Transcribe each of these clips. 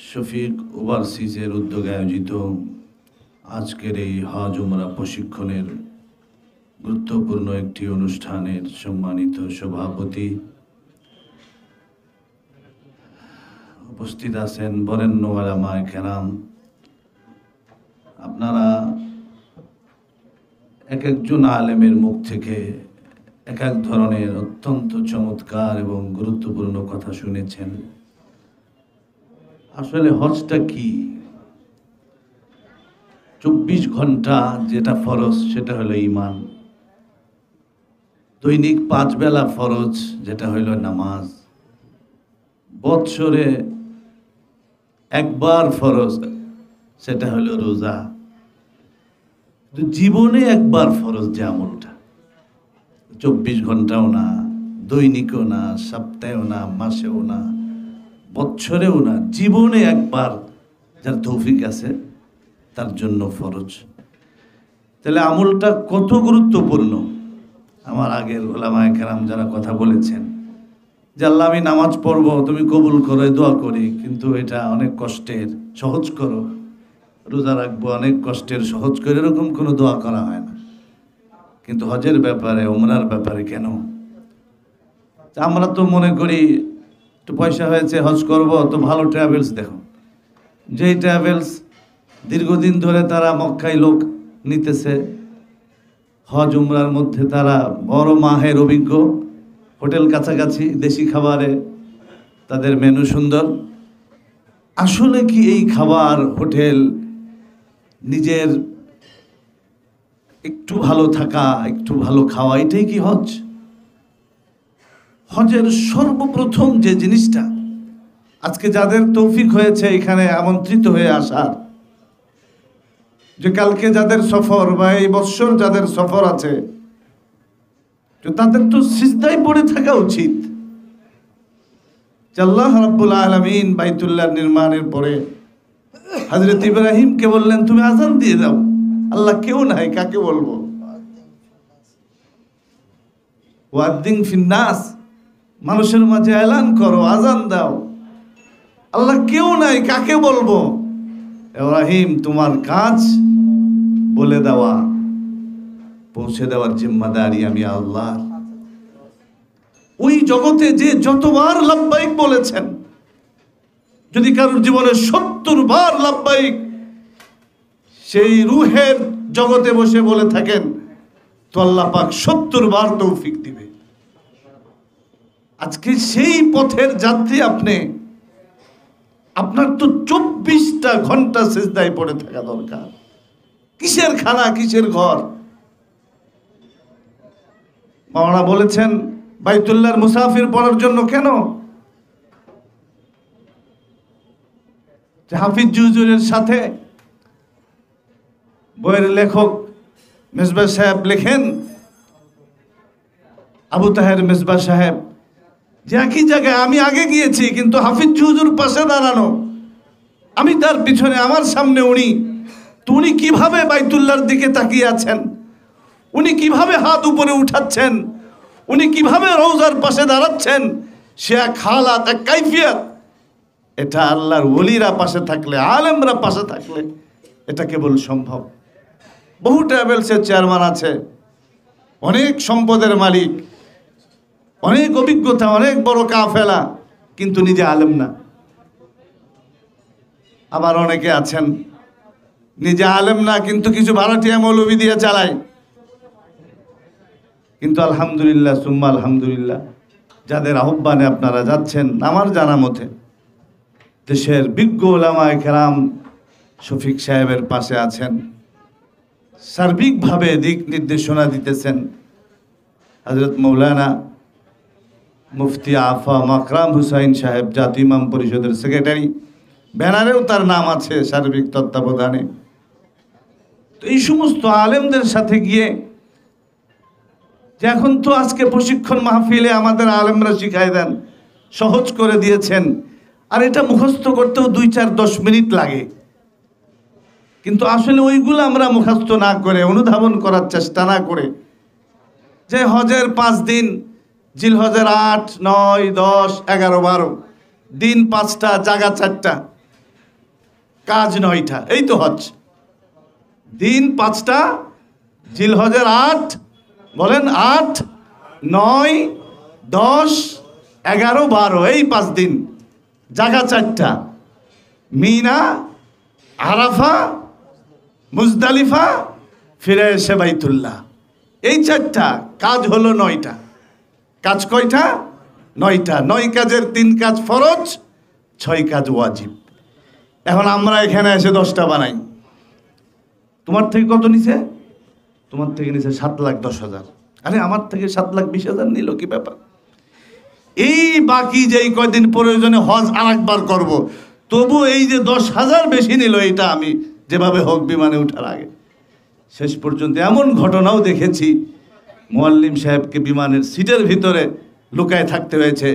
শফিক ওভারসিজের উদ্যোগে আয়োজিত আজকের এই হজ উমরা প্রশিক্ষণের গুরুত্বপূর্ণ একটি অনুষ্ঠানের সম্মানিত সভাপতি উপস্থিত আছেন বরেণ্য উলামায়ে কেরাম। আপনারা এক একজন আলেমের মুখ থেকে এক এক ধরনের অত্যন্ত চমৎকার এবং গুরুত্বপূর্ণ কথা শুনেছেন। আসলে হজটা কি? 24 ঘন্টা যেটা ফরজ সেটা হলো ঈমান, দৈনিক 5 বেলা ফরজ যেটা হলো নামাজ, বৎসরে একবার ফরজ সেটা হলো রোজা, জীবনে একবার ফরজ যে আমলটা 24 ঘন্টাও না, দৈনিকও না, সপ্তাহেও না, মাসেও না, বৎসরেও না, জীবনে একবার যার তৌফিক আছে তার জন্য ফরজ। তাহলে আমলটা কত গুরুত্বপূর্ণ। আমার আগের উলামায়ে কেরাম যারা কথা বলেছেন যে আল্লাহ আমি নামাজ পড়বো, তুমি কবুল করো, দোয়া করি, কিন্তু এটা অনেক কষ্টের, সহজ করো। রোজা রাখবো, অনেক কষ্টের, সহজ করে, এরকম কোনো দোয়া করা হয় না। কিন্তু হজের ব্যাপারে, উমরার ব্যাপারে কেন? আমরা তো মনে করি একটু পয়সা হয়েছে হজ করব, তো ভালো ট্রাভেলস দেখো, যেই ট্রাভেলস দীর্ঘদিন ধরে তারা মক্কায় লোক নিতেছে, হজ উমরার মধ্যে তারা বড় মাহের অভিজ্ঞ, হোটেল কাছাকাছি, দেশি খাবারে তাদের মেনু সুন্দর। আসলে কি এই খাবার, হোটেল, নিজের একটু ভালো থাকা, একটু ভালো খাওয়া, এটাই কি হজ? হজের সর্বপ্রথম যে জিনিসটা, আজকে যাদের তৌফিক হয়েছে এখানে আমন্ত্রিত হয়ে আসার, যে কালকে যাদের সফর বা এই বৎসর যাদের সফর আছে, তাদের তো সিজদায় পড়ে থাকা উচিত। আল্লাহ রাব্বুল আলামিন বাইতুল্লাহ নির্মাণের পরে হযরত ইব্রাহিমকে বললেন তুমি আযান দিয়ে দাও। আল্লাহ কেউ নাই, কাকে বলবো? ওয়াদ্দিন ফিন্নাস, মানুষের মাঝে এলান করো, আযান দাও। আল্লাহ কেউ নাই, কাকে বলবো? ইব্রাহিম তোমার কাজ বলে দেওয়া, পৌঁছে দেওয়ার জিম্মাদারি আমি আল্লাহর। ওই জগতে যে যতবার লাব্বাইক বলেছেন, যদি কারোর জীবনে 70 বার লাব্বাইক সেই রূহের জগতে বসে বলে থাকেন, তো আল্লাহ পাক 70 বার তৌফিক দিবে। আজকে সেই পথের যাত্রী আপনি, আপনার তো 24টা ঘন্টা সিজদায় পড়ে থাকা দরকার। কিসের খানা, কিসের ঘর? মাওলানা বলেছেন বাইতুল্লাহর মুসাফির পড়ার জন্য কেন? হাফিজ হুজুরের সাথে বইয়ের লেখক মেজবা সাহেব লেখেন, আবু তাহের মেজবা সাহেব, যে একই জায়গায় আমি আগে গিয়েছি, কিন্তু হাফিজ হুজুর পাশে দাঁড়ানো, আমি তার পিছনে, আমার সামনে উনি। তো উনি কিভাবে বাইতুল্লাহর দিকে তাকিয়ে আছেন, উনি কিভাবে হাত উপরে উঠাচ্ছেন, উনি কিভাবে রওজার পাশে দাঁড়াচ্ছেন, সে এক হালাত, এক কাইফিয়ত। এটা আল্লাহর ওলিরা পাশে থাকলে, আলেমরা পাশে থাকলে এটা কেবল সম্ভব। বহু ট্রাভেলসের চেয়ারম্যান আছে, অনেক সম্পদের মালিক, অনেক অভিজ্ঞতা, অনেক বড় কাফেলা, কিন্তু নিজে আলেম না। আবার অনেকে আছেন নিজে আলেম না, কিন্তু কিছু ভাড়াটিয়া মৌলবি দিয়ে চালায়। কিন্তু আলহামদুলিল্লাহ সুম্মা আলহামদুলিল্লাহ, যাদের আহ্বানে আপনারা যাচ্ছেন, আমার জানা মতে দেশের বিজ্ঞ উলামায়ে কেরাম শফিক সাহেবের পাশে আছেন, সার্বিকভাবে দিক নির্দেশনা দিতেছেন। হযরত মৌলানা মুফতি আফা মাকরাম হুসাইন সাহেব, জাতীয় ইমাম পরিষদের সেক্রেটারি, ব্যানারেও তার নাম আছে, সার্বিক তত্ত্বাবধানে। তো এই সমস্ত আলেমদের সাথে গিয়ে, যে এখন তো আজকে প্রশিক্ষণ মাহফিলে আমাদের আলেমরা শিখাই দেন, সহজ করে দিয়েছেন, আর এটা মুখস্থ করতেও 2-4-10 মিনিট লাগে। কিন্তু আসলে ওইগুলো আমরা মুখস্থ না করে, অনুধাবন করার চেষ্টা না করে, যে হজের 5 দিন, জিলহজের 8, 9, 10, 11, 12 দিন 5টা, জায়গা 4টা, কাজ 9টা, এই তো হজ। দিন 5টা, জিলহজের 8, বলেন 8, 9, 10, 11, 12, এই 5 দিন। জায়গা 4টা, মিনা, আরাফা, মুজদালিফা, ফিরে এসে বাইতুল্লাহ। এই 4টা কাজ হলো 9টা। কাজ কয়টা? 9টা। 9 কাজের 3 কাজ ফরজ, 6 কাজ ওয়াজিব। এখন আমরা এখানে এসে 10টা বানাই। তোমার থেকে কত নিছে? তোমার থেকে নিছে 7,10,000। আরে আমার থেকে 7,20,000 নিল, কি ব্যাপার? এই বাকি যেই কয়দিন প্রয়োজনে হজ আরেকবার করব, তবু এই যে 10,000 বেশি নিল, এটা আমি যেভাবে হোক বিমানে উঠার আগে। শেষ পর্যন্ত এমন ঘটনাও দেখেছি, মুয়াল্লিম সাহেবকে বিমানের সিটের ভিতরে লুকায় থাকতে হয়েছে।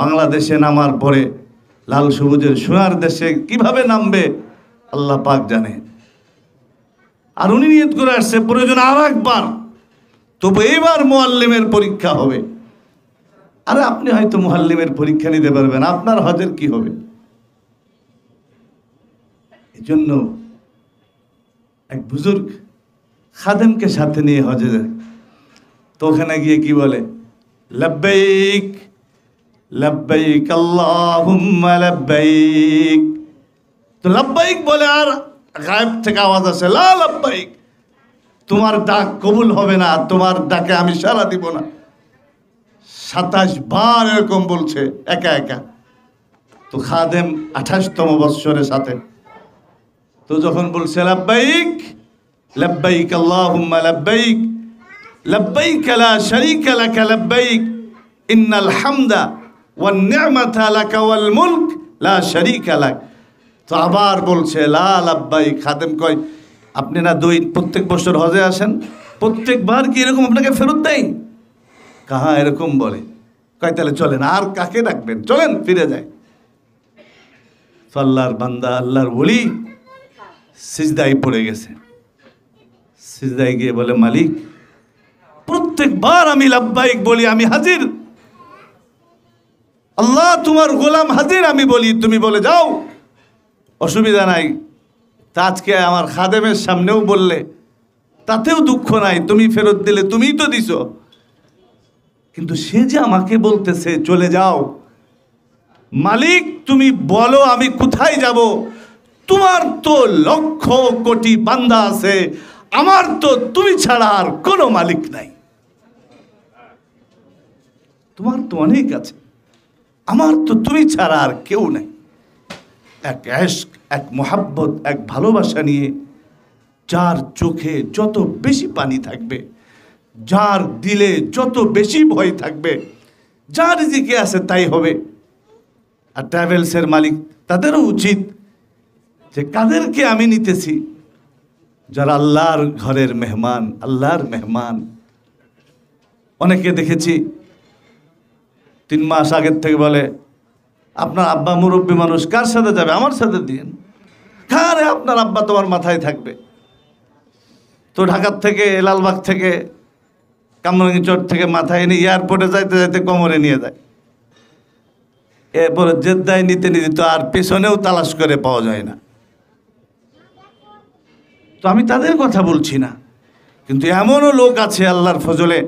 বাংলাদেশে নামার পরে লাল সবুজের সোনার দেশে কিভাবে নামবে আল্লাহ পাক জানে। আর উনি নিয়ত করে আসছে প্রয়োজন আর একবার, তবু এইবার মুয়াল্লিমের পরীক্ষা হবে। আরে আপনি হয়তো মুয়াল্লিমের পরীক্ষা নিতে পারবেন, আপনার হজের কি হবে? এই জন্য এক বুজুর্গ খাদেমকে সাথে নিয়ে হজে যায়। তো ওখানে গিয়ে কি বলে? লব্বাইক লব্বাইক আল্লাহুম্মা লব্বাইক। তো লব্বাইক বলে, আর গায়েব থেকে আওয়াজ আসে, লা লব্বাইক, তোমার ডাক কবুল হবে না, তোমার ডাকে আমি সাড়া দিব না। 27 বার এরকম বলছে একা একা। তো খাদেম 28তম বৎসরের সাথে, তো যখন বলছে লব্বাইক লব্বাইক আল্লাহুম্মা লব্বাইক লব্বাইক লা শারীকা লাকা লব্বাইক ইন্নাল হামদা ওয়ান নি'মাতা লাকা ওয়াল মুলক লা শারীকা লাক। তো আবার বলছে লা লব্বাইক। খাদেম কয়, আপনি না প্রত্যেক বছর হজে আসেন, প্রত্যেকবার কি এরকম আপনাকে ফেরত দেয়? কাহা এরকম বলে। কয় তাহলে চলেন, আর কাকে ডাকবেন, চলেন ফিরে যায়। তো আল্লাহর বান্দা, আল্লাহর ওলি সিজদায় পড়ে গেছে। সিজদায় গিয়ে বলে, মালিক, প্রত্যেকবার আমি লব্বাইক বলি, আমি হাজির। আল্লাহ, তোমার গোলাম হাজির আমি বলি, তুমি বলে যাও, অসুবিধা নাই। তা আজকে আমার খাদেমের সামনেও বললে, তাতেও দুঃখ নাই, তুমি ফেরত দিলে, তুমিই তো দিছো। কিন্তু সে যে আমাকে বলতেছে চলে যাও, মালিক তুমি বলো আমি কোথায় যাব? তোমার তো লক্ষ কোটি বান্দা আছে, আমার তো তুমি ছাড়া আর কোনো মালিক নাই। তোমার তো অনেক আছে, আমার তো তুমি ছাড়া আর কেউ নাই। এক ইশক, এক মোহাব্বত, এক ভালোবাসা নিয়ে যার চোখে যত বেশি পানি থাকবে, যার দিলে যত বেশি ভয় থাকবে, যার রিজিকে আছে তাই হবে। আর ট্রাভেলসের মালিক তাদেরও উচিত যে কাদেরকে আমি নিতেছি, যারা আল্লাহর ঘরের মেহমান, আল্লাহর মেহমান। অনেকে দেখেছি 3 মাস আগের থেকে বলে, আপনার আব্বা মুরব্বী মানুষ, কার সাথে যাবে? আমার সাথে দিন। কারে আপনার আব্বা তোমার মাথায় থাকবে? তো ঢাকার থেকে, লালবাগ থেকে, কামরাঙ্গীরচর থেকে মাথায় এনে এয়ারপোর্টে যাইতে যাইতে কোমরে নিয়ে যায়। এরপরে জেদ্দায় নিতে নিতে তো আর পেছনেও তালাশ করে পাওয়া যায় না। তো আমি তাদের কথা বলছি না, কিন্তু এমনও লোক আছে আল্লাহর ফজলে,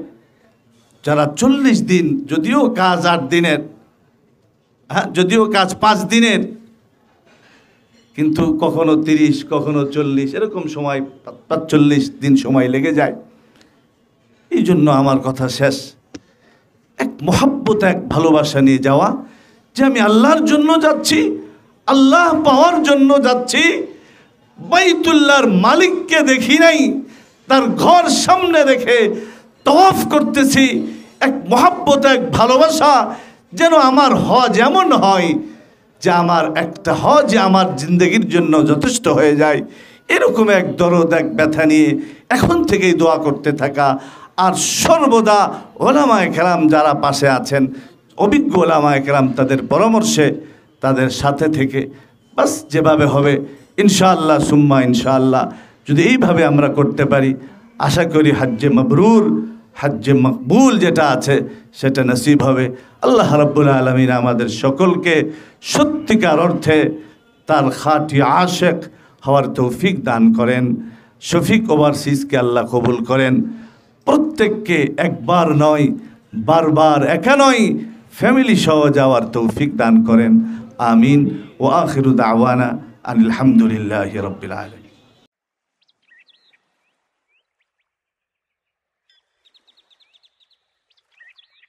যারা 40 দিন, যদিও কাজ 8 দিনের, হ্যাঁ যদিও কাজ 5 দিনের, কিন্তু কখনো 30, কখনো 40, এরকম সময় 45 দিন সময় লেগে যায়। এই জন্য আমার কথা শেষ, এক মহাব্বত, এক ভালোবাসা নিয়ে যাওয়া, যে আমি আল্লাহর জন্য যাচ্ছি, আল্লাহ পাওয়ার জন্য যাচ্ছি। বাইতুল্লাহর মালিককে দেখি নাই, তার ঘর সামনে রেখে তওয়াফ করতেছি। এক মহাব্বত, এক ভালোবাসা, যেন আমার হজ এমন হয় যে আমার একটা হজ আমার জিন্দগির জন্য যথেষ্ট হয়ে যায়। এরকম এক দরদ, এক ব্যথা নিয়ে এখন থেকেই দোয়া করতে থাকা। আর সর্বদা ওলামায়ে কেরাম যারা পাশে আছেন, অভিজ্ঞ ওলামায়ে কেরাম, তাদের পরামর্শে, তাদের সাথে থেকে বাস যেভাবে হবে ইনশাআল্লাহ সুম্মা ইনশাআল্লাহ, যদি এইভাবে আমরা করতে পারি, আশা করি হজ্জে মাবরুর, হজ্জে মকবুল যেটা আছে সেটা নসিব হবে। আল্লাহ রাব্বুল আলামিন আমাদের সকলকে সত্যিকার অর্থে তার খাঁটি আশেক হওয়ার তৌফিক দান করেন। শফিক ওভারসিজকে আল্লাহ কবুল করেন। প্রত্যেককে একবার নয়, বারবার, একা নয়, ফ্যামিলি সহ যাওয়ার তৌফিক দান করেন। আমিন। ওয়া আখিরু দাওয়ানা আনিল হামদুলিল্লাহি রাব্বিল আলামিন।